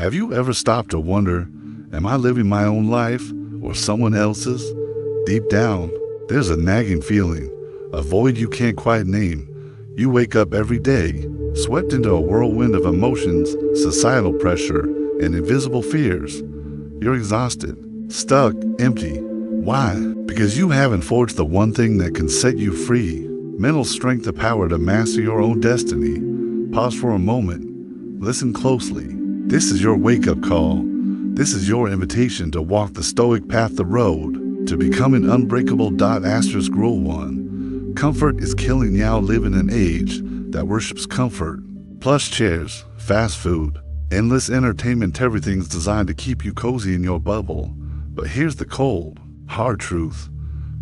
Have you ever stopped to wonder, am I living my own life or someone else's? Deep down, there's a nagging feeling, a void you can't quite name. You wake up every day, swept into a whirlwind of emotions, societal pressure, and invisible fears. You're exhausted, stuck, empty. Why? Because you haven't forged the one thing that can set you free. Mental strength, the power to master your own destiny. Pause for a moment. Listen closely. This is your wake-up call. This is your invitation to walk the Stoic path, the road, to become an unbreakable. Rule 1. Comfort is killing. Now live in an age that worships comfort. Plush chairs, fast food, endless entertainment. Everything's designed to keep you cozy in your bubble. But here's the cold, hard truth.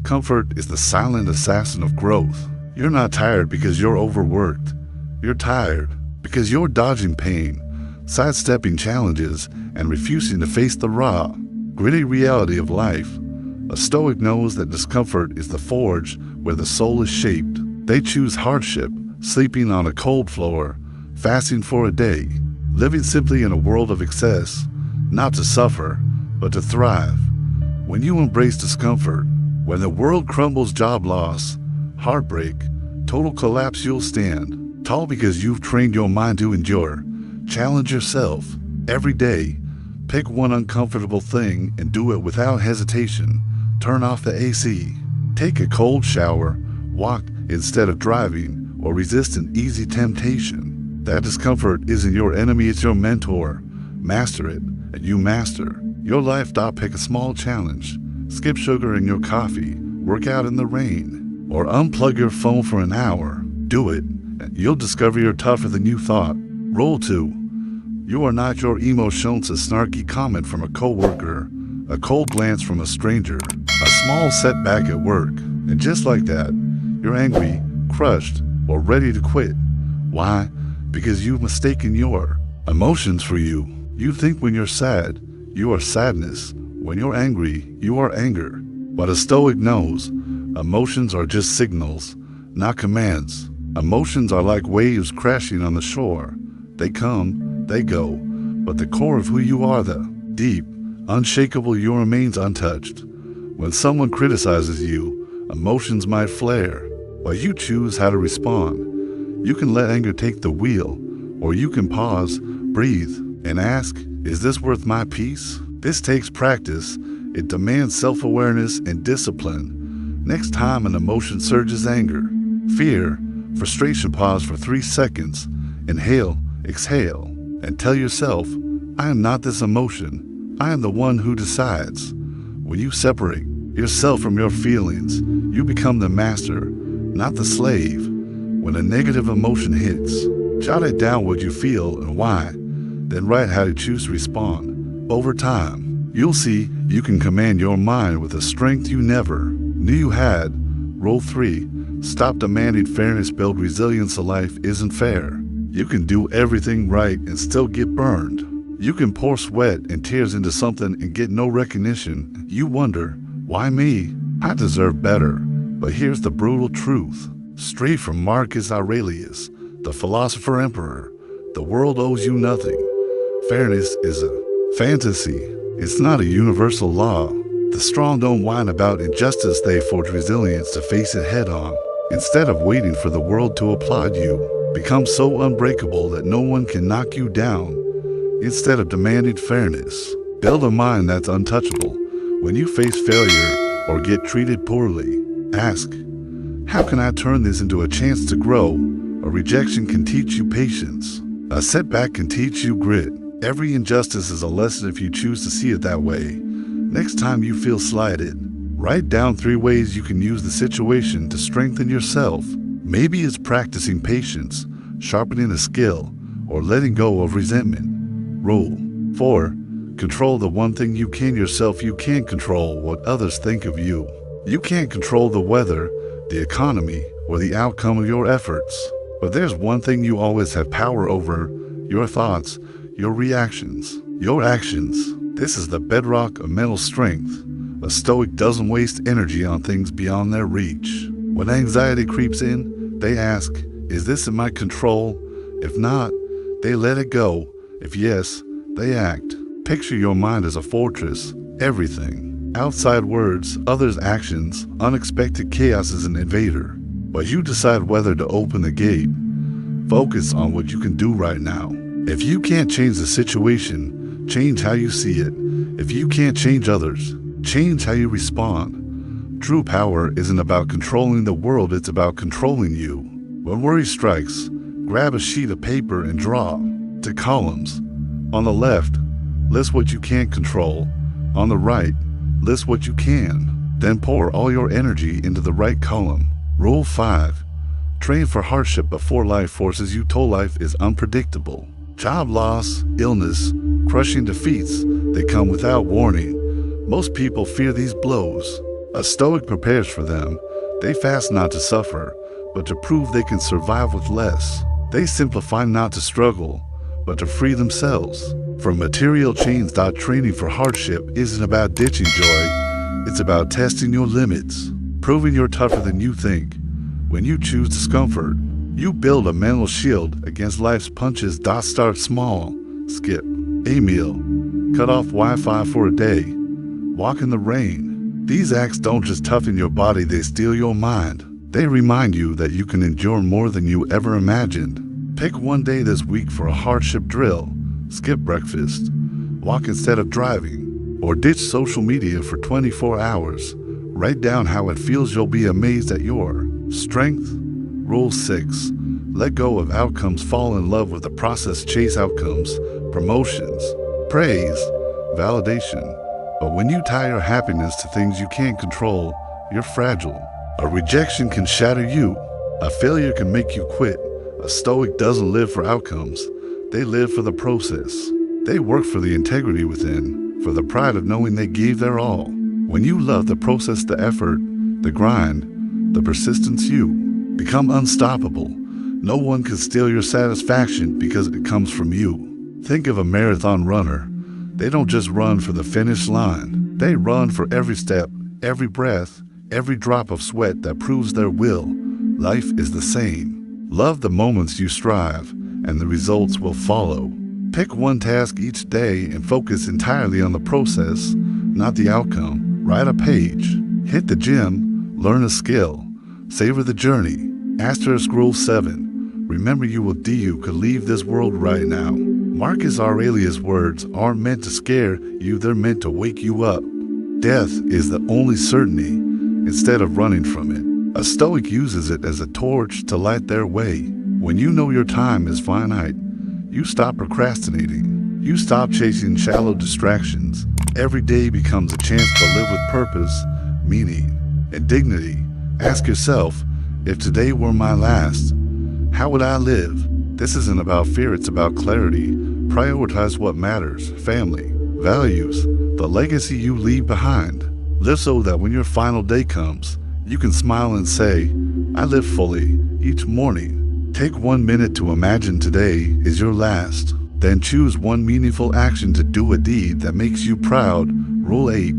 Comfort is the silent assassin of growth. You're not tired because you're overworked. You're tired because you're dodging pain, sidestepping challenges, and refusing to face the raw, gritty reality of life. A Stoic knows that discomfort is the forge where the soul is shaped. They choose hardship, sleeping on a cold floor, fasting for a day, living simply in a world of excess, not to suffer, but to thrive. When you embrace discomfort, when the world crumbles, job loss, heartbreak, total collapse, you'll stand tall because you've trained your mind to endure. Challenge yourself every day. Pick one uncomfortable thing and do it without hesitation. Turn off the AC. Take a cold shower. Walk instead of driving, or resist an easy temptation. That discomfort isn't your enemy, it's your mentor. Master it, and you master your life. Pick a small challenge. Skip sugar in your coffee. Work out in the rain. Or unplug your phone for an hour. Do it, and you'll discover you're tougher than you thought. Rule 2. You are not your emo shown. A snarky comment from a coworker, a cold glance from a stranger, a small setback at work, and just like that, you're angry, crushed, or ready to quit. Why? Because you've mistaken your emotions for you. You think when you're sad, you are sadness. When you're angry, you are anger. But a Stoic knows emotions are just signals, not commands. Emotions are like waves crashing on the shore. They come, they go, but the core of who you are, the deep, unshakable, you remains untouched. When someone criticizes you, emotions might flare, but you choose how to respond. You can let anger take the wheel, or you can pause, breathe, and ask, is this worth my peace? This takes practice. It demands self-awareness and discipline. Next time an emotion surges, anger, fear, frustration, pause for 3 seconds. Inhale, exhale, and tell yourself, I am not this emotion. I am the one who decides. When you separate yourself from your feelings, you become the master, not the slave. When a negative emotion hits, jot it down what you feel and why, then write how you choose to respond. Over time, you'll see you can command your mind with a strength you never knew you had. Rule 3. Stop demanding fairness. Build resilience. A life isn't fair. You can do everything right and still get burned. You can pour sweat and tears into something and get no recognition. You wonder, why me? I deserve better. But here's the brutal truth. Straight from Marcus Aurelius, the philosopher emperor, the world owes you nothing. Fairness is a fantasy. It's not a universal law. The strong don't whine about injustice. They forge resilience to face it head on. Instead of waiting for the world to applaud you, become so unbreakable that no one can knock you down. Instead of demanding fairness, build a mind that's untouchable. When you face failure or get treated poorly, ask, how can I turn this into a chance to grow? A rejection can teach you patience. A setback can teach you grit. Every injustice is a lesson if you choose to see it that way. Next time you feel slighted, write down 3 ways you can use the situation to strengthen yourself. Maybe it's practicing patience, sharpening a skill, or letting go of resentment. Rule 4. Control the one thing you can yourself. You can't control what others think of you. You can't control the weather, the economy, or the outcome of your efforts. But there's one thing you always have power over: your thoughts, your reactions, your actions. This is the bedrock of mental strength. A Stoic doesn't waste energy on things beyond their reach. When anxiety creeps in, they ask, is this in my control? If not, they let it go. If yes, they act. Picture your mind as a fortress. Everything. Outside words, others' actions, unexpected chaos is an invader. But you decide whether to open the gate. Focus on what you can do right now. If you can't change the situation, change how you see it. If you can't change others, change how you respond. True power isn't about controlling the world, it's about controlling you. When worry strikes, grab a sheet of paper and draw. To columns. On the left, list what you can't control. On the right, list what you can. Then pour all your energy into the right column. Rule 5. Train for hardship before life forces you to. Life is unpredictable. Job loss, illness, crushing defeats, they come without warning. Most people fear these blows. A Stoic prepares for them. They fast not to suffer, but to prove they can survive with less. They simplify not to struggle, but to free themselves. From material chains. Training for hardship isn't about ditching joy, it's about testing your limits, proving you're tougher than you think. When you choose discomfort, you build a mental shield against life's punches. Start small. Skip a meal. Cut off Wi-Fi for a day. Walk in the rain. These acts don't just toughen your body, they steel your mind. They remind you that you can endure more than you ever imagined. Pick one day this week for a hardship drill. Skip breakfast. Walk instead of driving. Or ditch social media for 24 hours. Write down how it feels. You'll be amazed at your strength. Rule 6. Let go of outcomes. Fall in love with the process. Chase outcomes, promotions, praise, validation. But when you tie your happiness to things you can't control, you're fragile. A rejection can shatter you. A failure can make you quit. A Stoic doesn't live for outcomes. They live for the process. They work for the integrity within, for the pride of knowing they gave their all. When you love the process, the effort, the grind, the persistence, you become unstoppable. No one can steal your satisfaction because it comes from you. Think of a marathon runner. They don't just run for the finish line. They run for every step, every breath, every drop of sweat that proves their will. Life is the same. Love the moments you strive, and the results will follow. Pick one task each day and focus entirely on the process, not the outcome. Write a page, hit the gym, learn a skill, savor the journey. Rule 7. Remember you could leave this world right now. Marcus Aurelius' words aren't meant to scare you, they're meant to wake you up. Death is the only certainty, instead of running from it. A Stoic uses it as a torch to light their way. When you know your time is finite, you stop procrastinating. You stop chasing shallow distractions. Every day becomes a chance to live with purpose, meaning, and dignity. Ask yourself, if today were my last, how would I live? This isn't about fear, it's about clarity. Prioritize what matters, family, values, the legacy you leave behind. Live so that when your final day comes, you can smile and say, I live fully each morning. Take 1 minute to imagine today is your last. Then choose one meaningful action to do, a deed that makes you proud. Rule 8.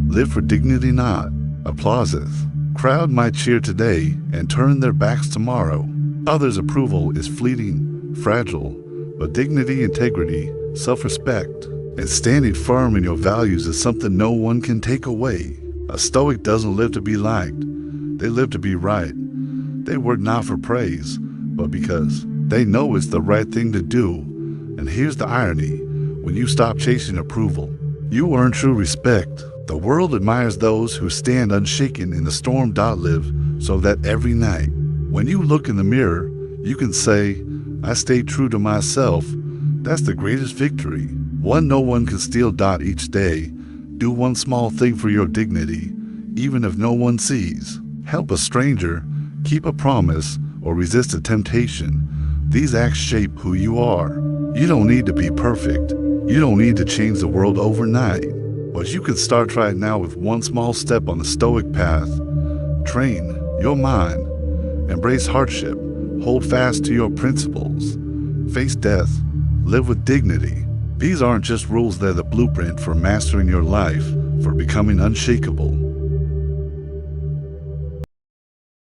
Live for dignity, not applause. Crowd might cheer today and turn their backs tomorrow. Others' approval is fleeting, fragile, but dignity, integrity, self-respect, and standing firm in your values is something no one can take away. A Stoic doesn't live to be liked, they live to be right. They work not for praise, but because they know it's the right thing to do. And here's the irony, when you stop chasing approval, you earn true respect. The world admires those who stand unshaken in the storm. Live so that every night, when you look in the mirror, you can say, I stayed true to myself. That's the greatest victory. One no one can steal. Each day, do one small thing for your dignity, even if no one sees. Help a stranger, keep a promise, or resist a temptation. These acts shape who you are. You don't need to be perfect. You don't need to change the world overnight. But you can start right now with one small step on the Stoic path. Train your mind. Embrace hardship. Hold fast to your principles. Face death. Live with dignity. These aren't just rules, they're the blueprint for mastering your life, for becoming unshakable.